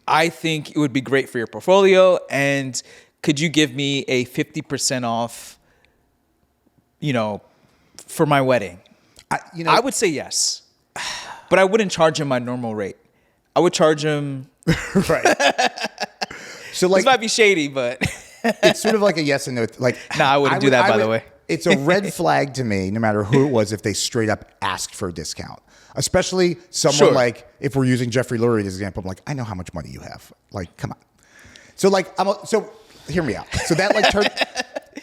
I think it would be great for your portfolio, and could you give me a 50% off, you know, for my wedding?" I would say yes, but I wouldn't charge him my normal rate. I would charge him. Right. So like, This might be shady, but it's sort of like a yes and no. Like, nah, I wouldn't do that. By the way, it's a red flag to me, no matter who it was, if they straight up asked for a discount. Especially someone like, if we're using Jeffrey Lurie as an example, I'm like, I know how much money you have. Like, come on. So like, so hear me out. So that like turned.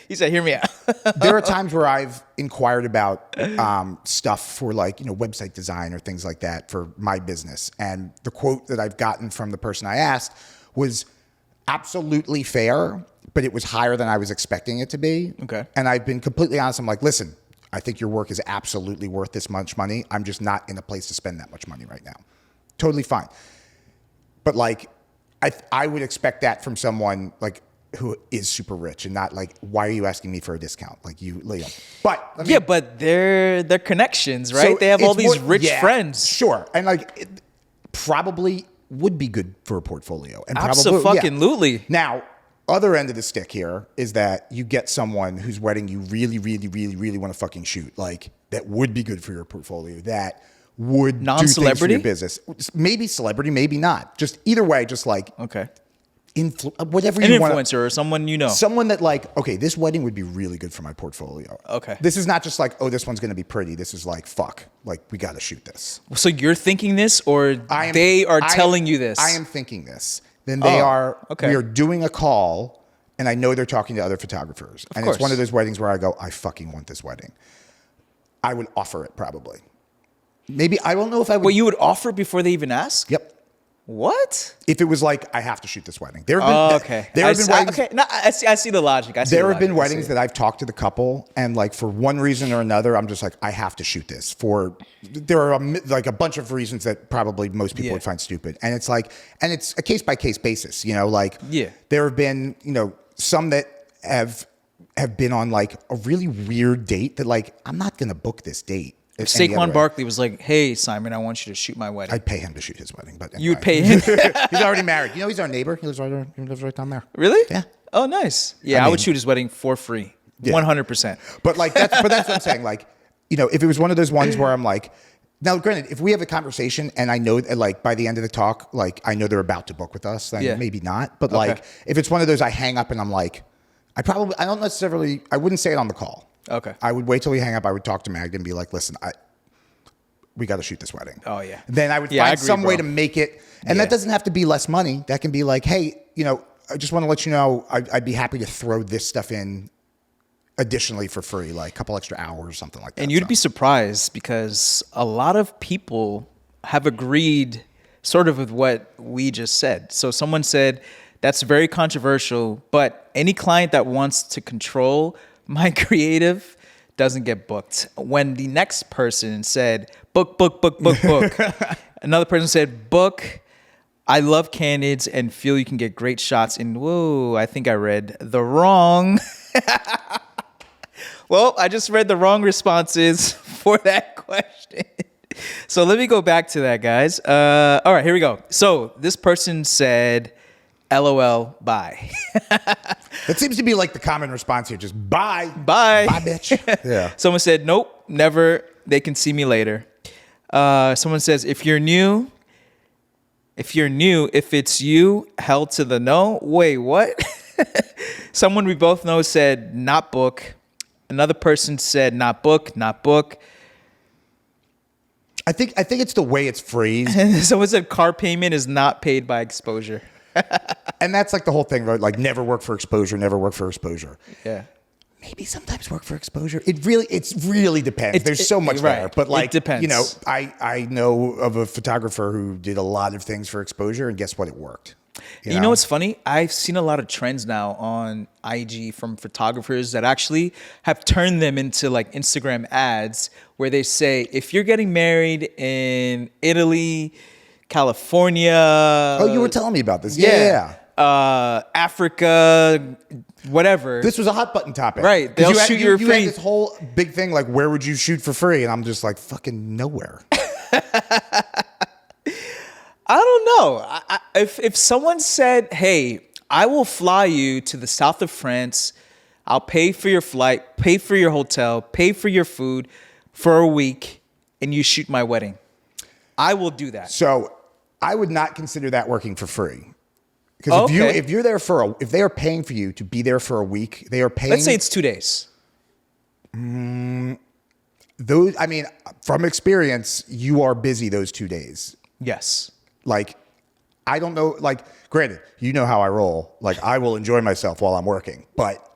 He said, "Hear me out." There are times where I've inquired about stuff for like, you know, website design or things like that for my business. And the quote that I've gotten from the person I asked was absolutely fair, but it was higher than I was expecting it to be. Okay. And I've been completely honest. I'm like, listen, I think your work is absolutely worth this much money. I'm just not in a place to spend that much money right now. Totally fine. But like, I would expect that from someone like who is super rich and not like, why are you asking me for a discount? Like you, Leo. But Yeah, but they're connections, right? So they have all it's these more- rich yeah, friends. Sure. And like, it probably would be good for a portfolio. And Abso-fucking-lutely. Now, other end of the stick here is that you get someone whose wedding you really, really, really, really want to fucking shoot. Like that would be good for your portfolio. That would do things for Non-celebrity? your business. Maybe celebrity, maybe not. Just either way, just like Okay. whatever An you want. influencer or someone you know. Someone that like, okay, this wedding would be really good for my portfolio. Okay. This is not just like, oh, this one's going to be pretty. This is like, fuck, like we got to shoot this. So you're thinking this, or they are telling you this? I am thinking this. Then they are. okay. We are doing a call, and I know they're talking to other photographers, and course. it's one of those weddings where I go, I fucking want this wedding. I would offer it probably. Maybe I don't know if I would. Well, you would offer before they even ask? Yep. What? If it was like I have to shoot this wedding, there have been Okay. There have been weddings. Okay. No, I see the logic. There have been weddings that I've talked to the couple, and like for one reason or another, I'm just like, I have to shoot this. There are like a bunch of reasons that probably most people would find stupid, and it's like, and it's a case by case basis, you know. Like, there have been, you know, some that have been on like a really weird date that like I'm not gonna book this date. If Saquon Barkley was like, "Hey, Simon, I want you to shoot my wedding," I'd pay him to shoot his wedding. But anyway. You would pay him. He's already married. You know, he's our neighbor. He lives right down there. Really? Yeah. Oh, nice. Yeah, I would shoot his wedding for free, 100%. But like that's what I'm saying. Like, you know, if it was one of those ones where I'm like, now, granted, if we have a conversation and I know that like by the end of the talk, like I know they're about to book with us, then maybe not. But like, if it's one of those I hang up and I'm like, I wouldn't say it on the call. Okay. I would wait till we hang up. I would talk to Magda and be like, listen, we got to shoot this wedding. Oh, yeah. Then I would find some way to make it. And that doesn't have to be less money. That can be like, hey, you know, I just want to let you know, I'd be happy to throw this stuff in additionally for free, like a couple extra hours or something like that. And you'd be surprised because a lot of people have agreed sort of with what we just said. So someone said, that's very controversial, but any client that wants to control my creative doesn't get booked. When the next person said, book. Another person said, book. I love candids and feel you can get great shots in. Whoa, I think I read the wrong. Well, I just read the wrong responses for that question. So let me go back to that, guys. All right, here we go. So this person said, LOL, bye. That seems to be like the common response here. Just bye. Bye. Bye, bitch. Yeah. Someone said, nope, never. They can see me later. Someone says, if it's you, hell to the no. Wait, what? Someone we both know said, not book. Another person said, not book, not book. I think it's the way it's phrased. Someone said, car payment is not paid by exposure. And that's like the whole thing, right? Like never work for exposure, never work for exposure. Yeah. Maybe sometimes work for exposure. It really depends. There's so much right. there. But like, It depends. you know, I know of a photographer who did a lot of things for exposure, and guess what? It worked. You know what's funny? I've seen a lot of trends now on IG from photographers that actually have turned them into like Instagram ads where they say, if you're getting married in Italy, California. Oh, you were telling me about this. Yeah. Africa, whatever. This was a hot button topic. Right. They'll shoot you you free. had this whole big thing like, where would you shoot for free? And I'm just like, fucking nowhere. I don't know. If someone said, hey, I will fly you to the south of France, I'll pay for your flight, pay for your hotel, pay for your food for a week, and you shoot my wedding, I will do that. So I would not consider that working for free. Because if you're there if they are paying for you to be there for a week, they are paying. Let's say it's 2 days. Those, I mean, from experience, you are busy those 2 days. Yes. Like, I don't know, like, granted, you know how I roll. Like, I will enjoy myself while I'm working. But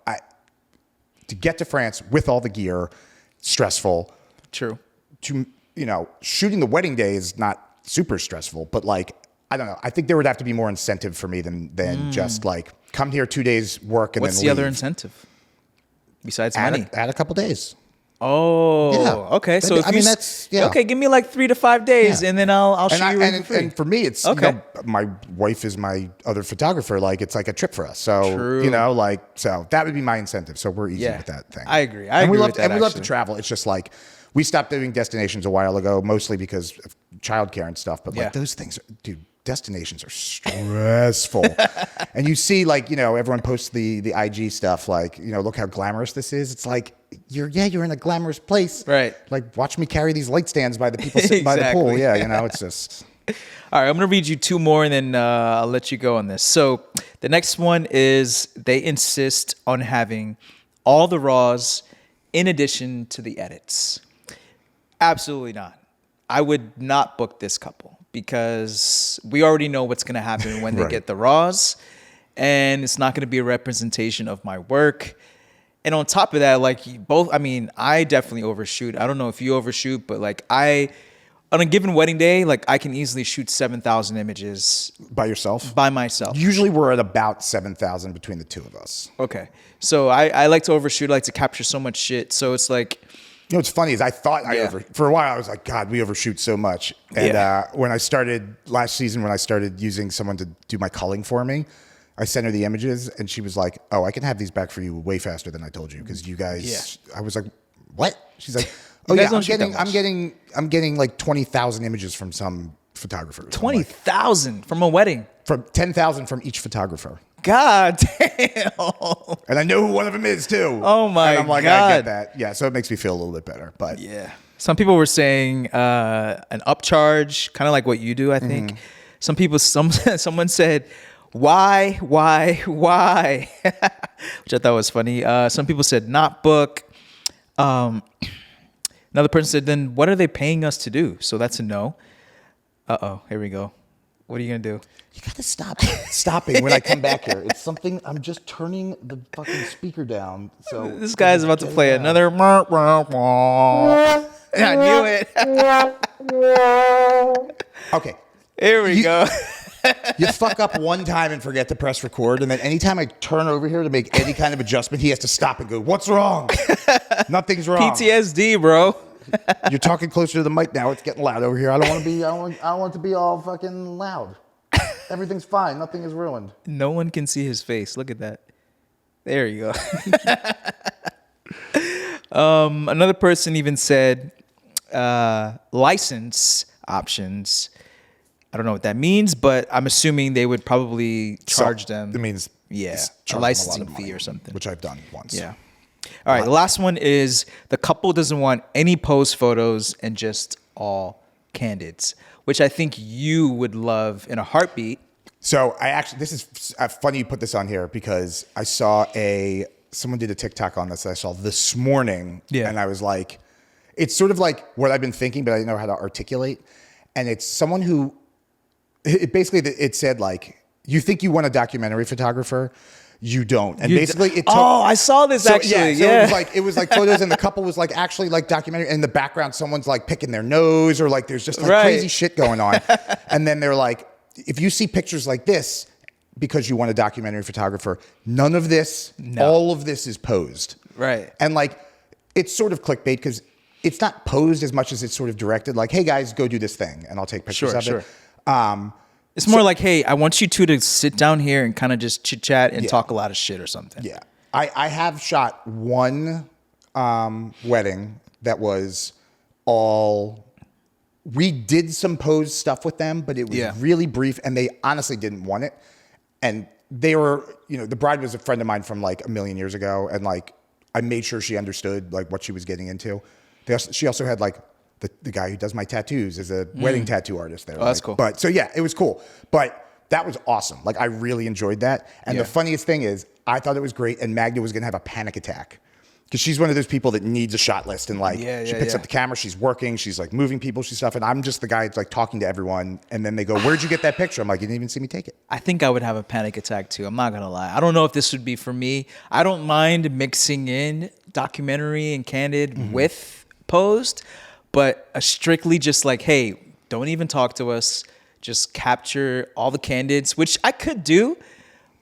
to get to France with all the gear, stressful. True. Shooting the wedding day is not super stressful. But, like, I don't know. I think there would have to be more incentive for me than just, like, come here 2 days, work, and What's then the leave. other incentive besides money? Add a couple days. Oh, Yeah. Okay. So I mean, that's, yeah. Okay, give me like 3 to 5 days, and then I'll shoot you in for free. And for me, it's okay. My wife is my other photographer. Like, it's like a trip for us. So True. so that would be my incentive. So we're easy with that thing. I agree. We love actually. to travel. It's just like we stopped doing destinations a while ago, mostly because of childcare and stuff. But like those things, dude. Destinations are stressful. And you see, like, everyone posts the IG stuff, like, look how glamorous this is. It's like, you're in a glamorous place. Right. Like, watch me carry these light stands by the people sitting by the pool. Yeah, it's just. All right, I'm going to read you 2 more, and then I'll let you go on this. So the next one is they insist on having all the RAWs in addition to the edits. Absolutely not. I would not book this couple because we already know what's going to happen when they get the RAWs, and it's not going to be a representation of my work. And on top of that, like I definitely overshoot. I don't know if you overshoot, but like on a given wedding day, like I can easily shoot 7,000 images by yourself? By myself. Usually we're at about 7,000 between the two of us. Okay. So I like to overshoot. I like to capture so much shit. So it's like, what's funny is I thought for a while I was like, God, we overshoot so much. And when I started last season, when I started using someone to do my culling for me, I sent her the images and she was like, oh, I can have these back for you way faster than I told you. Cause you guys, I was like, what? She's like, oh yeah, I'm getting like 20,000 images from some photographers. 20,000 from a wedding? From 10,000 from each photographer. God damn. And I know who one of them is too. Oh my God. And I'm like, I get that. Yeah. So it makes me feel a little bit better, but yeah. Some people were saying an upcharge, kind of like what you do, I think. Some people, someone said, why? Which I thought was funny. Some people said not book. Another person said, then what are they paying us to do? So that's a no. Uh-oh, here we go. What are you going to do? You got to stop stopping when I come back here. It's something, I'm just turning the fucking speaker down. So this guy's about to play another. I knew it. Okay. Here we go. You fuck up one time and forget to press record, and then anytime I turn over here to make any kind of adjustment, he has to stop and go, what's wrong? Nothing's wrong. PTSD, bro. You're talking closer to the mic now. It's getting loud over here. I don't want to be. I don't want it to be all fucking loud. Everything's fine. Nothing is ruined. No one can see his face. Look at that. There you go. Another person even said license options. I don't know what that means, but I'm assuming they would probably charge them. It means a charge them licensing lot of fee money, or something. which I've done once. Yeah. All right. The last one is the couple doesn't want any pose photos and just all candids, which I think you would love in a heartbeat. So this is funny you put this on here because I saw someone did a TikTok on this that I saw this morning. Yeah. And I was like, it's sort of like what I've been thinking, but I didn't know how to articulate. And it's someone who, it said like, you think you want a documentary photographer, you don't. And basically it took, I saw this actually. Yeah. So it was like photos and the couple was like actually like documentary, and in the background someone's like picking their nose or like there's just like crazy shit going on. And then they're like, if you see pictures like this because you want a documentary photographer, none of this, all of this is posed. Right. And like it's sort of clickbait because it's not posed as much as it's sort of directed like, hey guys, go do this thing and I'll take pictures of it. It's more like, hey, I want you two to sit down here and kind of just chit chat and talk a lot of shit or something. Yeah. I have shot one wedding that was we did some pose stuff with them, but it was really brief and they honestly didn't want it. And they were, the bride was a friend of mine from like a million years ago. And like, I made sure she understood like what she was getting into. She also had like, the guy who does my tattoos is a wedding tattoo artist there. Oh, that's cool. But so yeah, it was cool. But that was awesome. Like I really enjoyed that. And the funniest thing is I thought it was great. And Magda was going to have a panic attack because she's one of those people that needs a shot list. And like she picks up the camera, she's working, she's like moving people, she's stuff. And I'm just the guy that's like talking to everyone. And then they go, where'd you get that picture? I'm like, you didn't even see me take it. I think I would have a panic attack too. I'm not going to lie. I don't know if this would be for me. I don't mind mixing in documentary and candid with posed. But strictly just like, hey, don't even talk to us. Just capture all the candids, which I could do,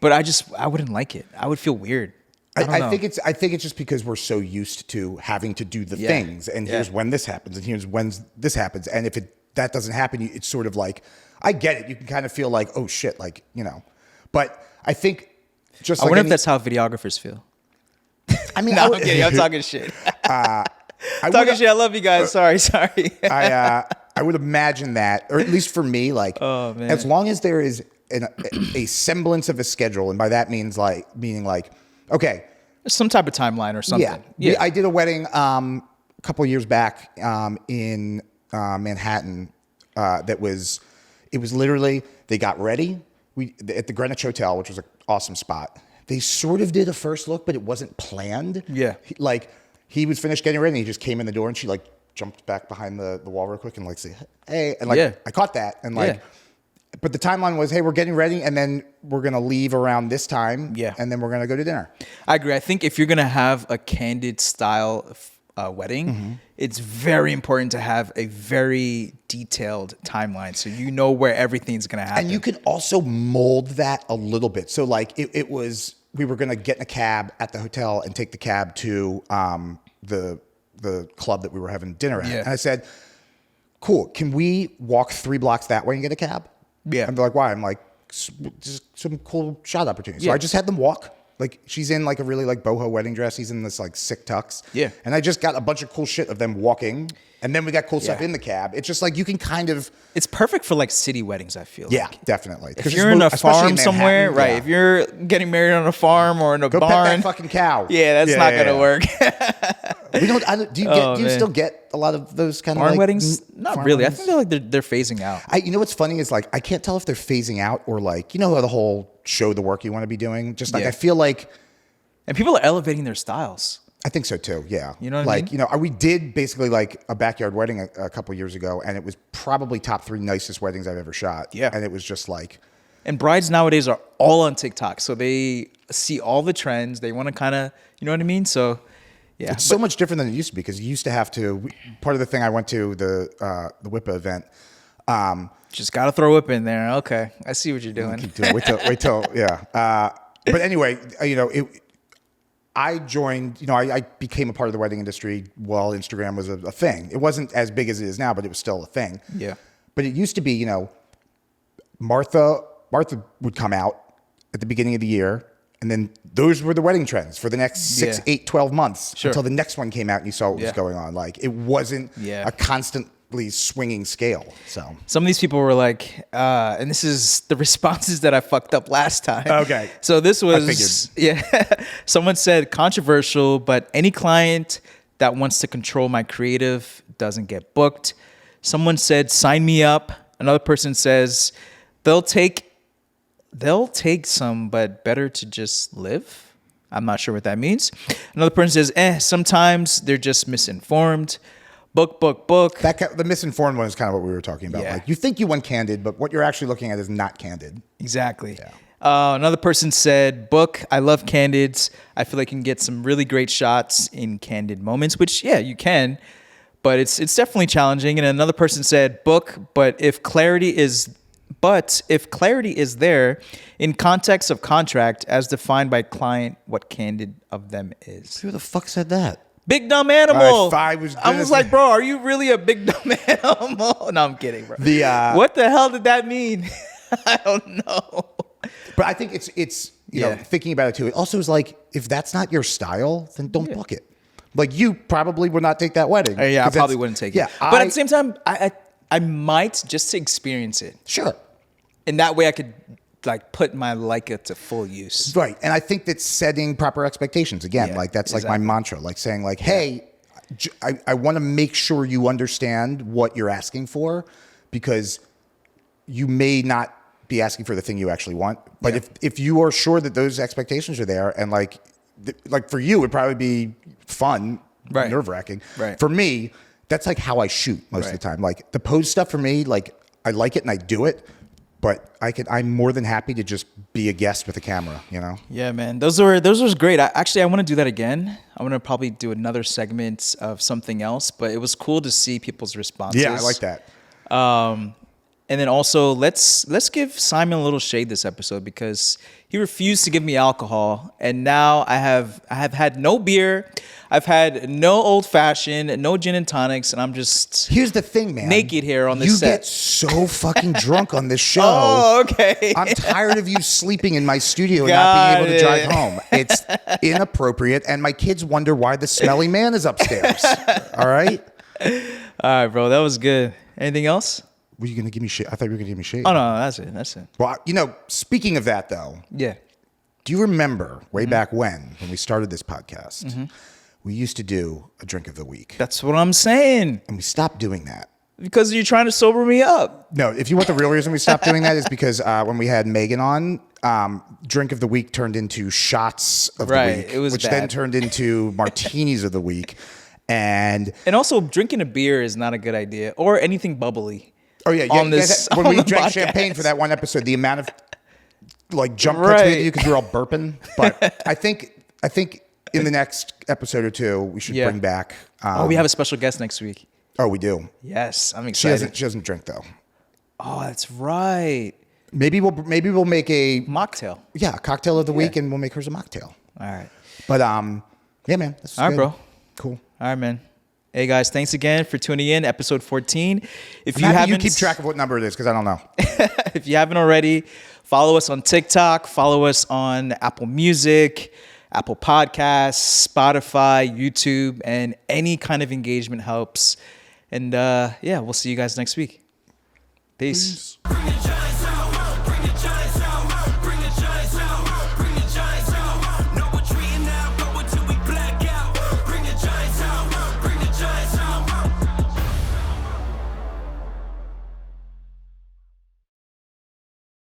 but I wouldn't like it. I would feel weird. I think it's just because we're so used to having to do the things, and here's when this happens, and here's when this happens, and if that doesn't happen, it's sort of like, I get it. You can kind of feel like, oh shit, like But I think just I wonder if that's how videographers feel. I mean, no, I'm kidding. I'm talking shit. Talking shit. I love you guys. Sorry. I would imagine that, or at least for me, like, as long as there is a semblance of a schedule, and by that meaning like, okay, some type of timeline or something. Yeah. I did a wedding a couple of years back in Manhattan. It was literally they got ready. At the Greenwich Hotel, which was an awesome spot. They sort of did a first look, but it wasn't planned. Yeah, He was finished getting ready and he just came in the door and she like jumped back behind the wall real quick and like say, hey, and like I caught that and like, but the timeline was, hey, we're getting ready and then we're going to leave around this time. Yeah. And then we're going to go to dinner. I agree. I think if you're going to have a candid style wedding, it's very important to have a very detailed timeline. So you know where everything's going to happen. And you can also mold that a little bit. So like we were going to get in a cab at the hotel and take the cab to the club that we were having dinner at. And I said, cool, can we walk 3 blocks that way and get a cab? Yeah. And they're like, why? I'm like, just some cool shot opportunities. So I just had them walk. Like she's in like a really like boho wedding dress. He's in this like sick tux. Yeah. And I just got a bunch of cool shit of them walking. And then we got cool stuff in the cab. It's just like you can kind of... It's perfect for like city weddings, I feel. Yeah, definitely. If you're in a farm somewhere, right? If you're getting married on a farm or in a barn... Go pet that fucking cow. Yeah, that's not going to work. We don't... Do you still get a lot of those kind of barn like... weddings? Not really. Weddings? I think they're phasing out. You know what's funny is like, I can't tell if they're phasing out or like, the whole show the work you want to be doing. Just like, I feel like... And people are elevating their styles. I think so too. Yeah. You know what I mean? We did basically like a backyard wedding a couple years ago, and it was probably top 3 nicest weddings I've ever shot. Yeah. And it was just like. And brides nowadays are all on TikTok, so they see all the trends. They want to kind of, you know what I mean? So, yeah. It's so much different than it used to be because you used to have to. Part of the thing I went to the WIPA event. Just got to throw whip in there. Okay, I see what you're doing. Keep doing. Wait till yeah. But anyway, I joined, I became a part of the wedding industry while Instagram was a thing. It wasn't as big as it is now, but it was still a thing. Yeah. But it used to be, Martha would come out at the beginning of the year And then those were the wedding trends for the next 6, 8, 12 months Sure. until the next one came out and you saw what was Yeah. going on. Like it wasn't Yeah. a constantly swinging scale. So Some of these people were like, and this is the responses that I fucked up last time. Okay. So this was, someone said controversial, but any client that wants to control my creative doesn't get booked. Someone said, sign me up. Another person says, they'll take some, but better to just live. I'm not sure what that means. Another person says, sometimes they're just misinformed. Book. the misinformed one is kind of what we were talking about. Yeah. Like you think you won candid, but what you're actually looking at is not candid. Exactly. Yeah. Another person said, book. I love candids. I feel like you can get some really great shots in candid moments, which, yeah, you can. But it's definitely challenging. And another person said, book, but if clarity is there in context of contract as defined by client, what candid of them is. Who the fuck said that? Big dumb animal. I was like, bro, are you really a big dumb animal? No, I'm kidding, bro. What the hell did that mean? I don't know. But I think it's you know, thinking about it too. It also is like, if that's not your style, then don't book it. Like you probably would not take that wedding. Yeah, I probably wouldn't take it. But at the same time, I might just to experience it. Sure. And that way I could like put my Leica to full use. Right. And I think that's setting proper expectations. Again, Yeah, like that's like exactly. my mantra, like saying like, hey, I want to make sure you understand what you're asking for, because you may not be asking for the thing you actually want. But if you are sure that those expectations are there, and like for you, it'd probably be fun, Right. nerve-wracking. Right. For me, that's like how I shoot most of the time. Like the pose stuff for me, like I like it and I do it, but I'm more than happy to just be a guest with a camera, you know? Yeah, man. Those was great. I want to do that again. I want to probably do another segment of something else, but it was cool to see people's responses. Yeah, I like that. And then also let's give Simon a little shade this episode, because he refused to give me alcohol, and now I have had no beer, I've had no old fashioned, no gin and tonics, and I'm just Here's the thing, man. naked here on this You set. get so fucking drunk on this show. Oh, okay. I'm tired of you sleeping in my studio and not being able to drive home. It's inappropriate, and my kids wonder why the smelly man is upstairs. All right? All right, bro. That was good. Anything else? Were you going to give me shit? I thought you were going to give me shit. Oh, no, that's it. Well, you know, speaking of that, though, Yeah. do you remember way back when we started this podcast, we used to do a drink of the week, That's what I'm saying. and we stopped doing that. Because you're trying to sober me up. No, if you want the real reason we stopped doing that is because when we had Megan on, drink of the week turned into shots of the Right, week, it was which bad. then turned into martinis of the week. And Also, drinking a beer is not a good idea, or anything bubbly. oh yeah, On this- when on we the drank podcast. champagne for that one episode, the amount of like jump cuts we had to do because we were all burping. But I think in the next episode or two we should Yeah. bring back. We have a special guest next week. Oh, we do. Yes, I'm She excited. doesn't drink though. Oh, that's right. Maybe we'll make a Mocktail. cocktail of the week, and we'll make hers a mocktail. All right. But yeah, man. This is All right, good. bro. Cool. All right, man. Hey, guys, thanks again for tuning in. Episode 14. If I'm you happy haven't, you keep track of what number it is, because I don't know. if you haven't already, follow us on TikTok. Follow us on Apple Music, Apple Podcasts, Spotify, YouTube, and any kind of engagement helps. And yeah, we'll see you guys next week. Peace. Peace.